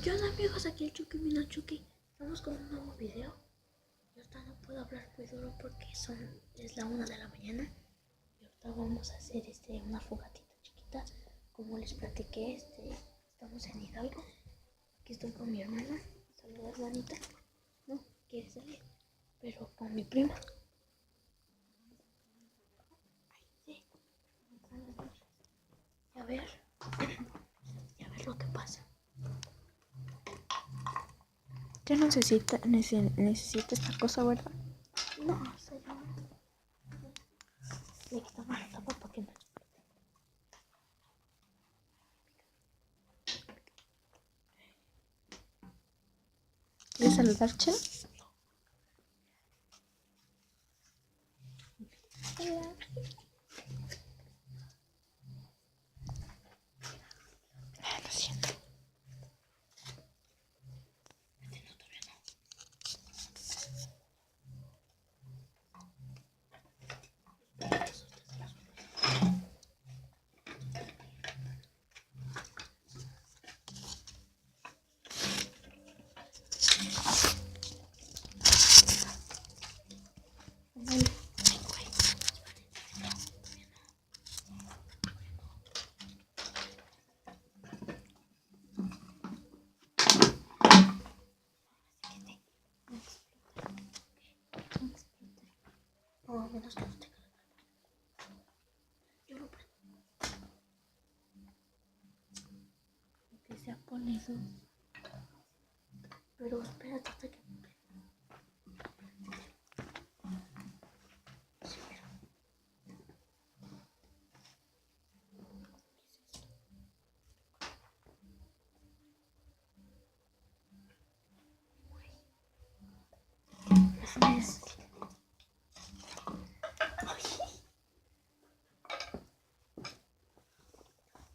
¿Qué onda amigos? Aquí el Chucky vino Chucky. Estamos con un nuevo video. Y ahorita no puedo hablar muy duro porque es la 1 de la mañana. Y ahorita vamos a hacer una fogatita chiquita. Como les platiqué, estamos en Hidalgo. Aquí estoy con mi hermana. Saluda hermanita. No, quiere salir. Pero con mi prima. Ahí sí. Y a ver. Y a ver lo que pasa. Ya no necesita esta cosa, ¿verdad? No, se llama. Le quitamos la tapa para que no explote. ¿Quieres saludar, Che? Hola. Lo siento. No, menos que no tenga. Yo lo prendo. Que sea con eso. Pero espérate hasta que me prenda. Sí, mira. Así es.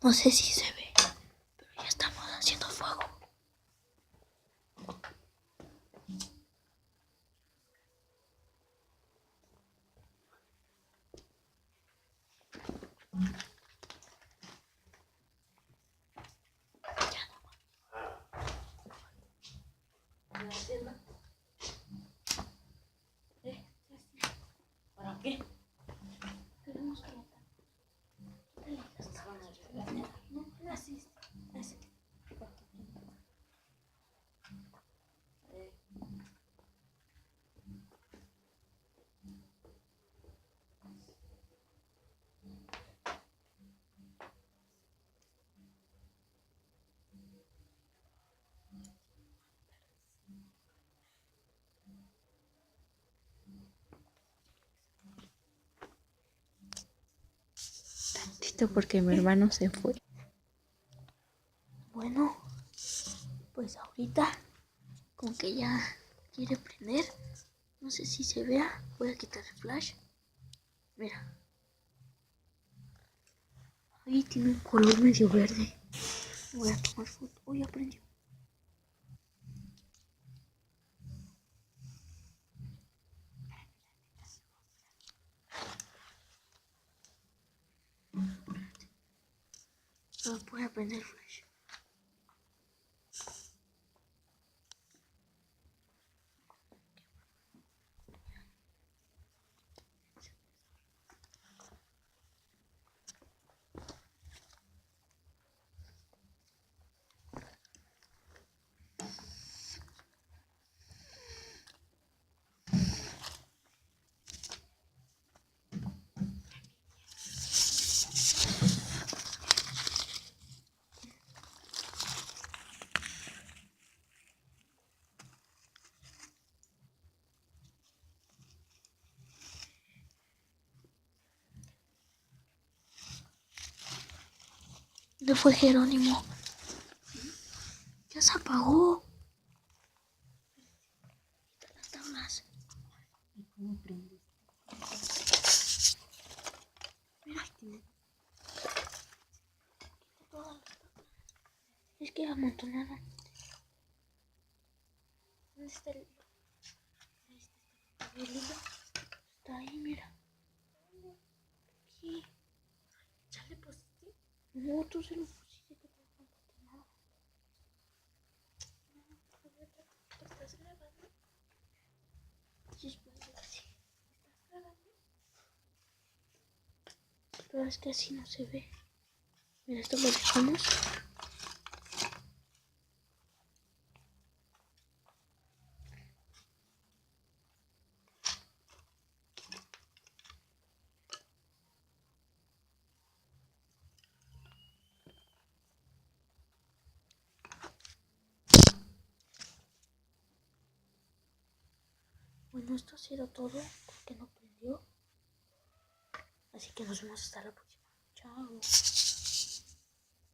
No sé si se ve, pero ya estamos haciendo fuego. ¿Para qué? Queremos calentar. No, así. Tantito porque mi hermano se fue. Bueno, pues ahorita, como que ya quiere prender. No sé si se vea. Voy a quitar el flash. Mira. Ahí tiene un color medio verde. Voy a tomar foto. Uy, ya prendió. Voy a prender el flash. ¿Dónde fue Jerónimo? Ya se apagó. Quita las tablas. ¿Y cómo prendes? Mira, tiene todas las tablas. Es que amontonaron. ¿Dónde está el hilo? Está ahí, mira. Aquí. ¿Ya le pusiste? No, tú se lo pusiste que te amontonado. Pero es que así no se ve. Mira, esto lo dejamos. Bueno, esto ha sido todo porque no prendió. Así que nos vemos hasta la próxima. Chao.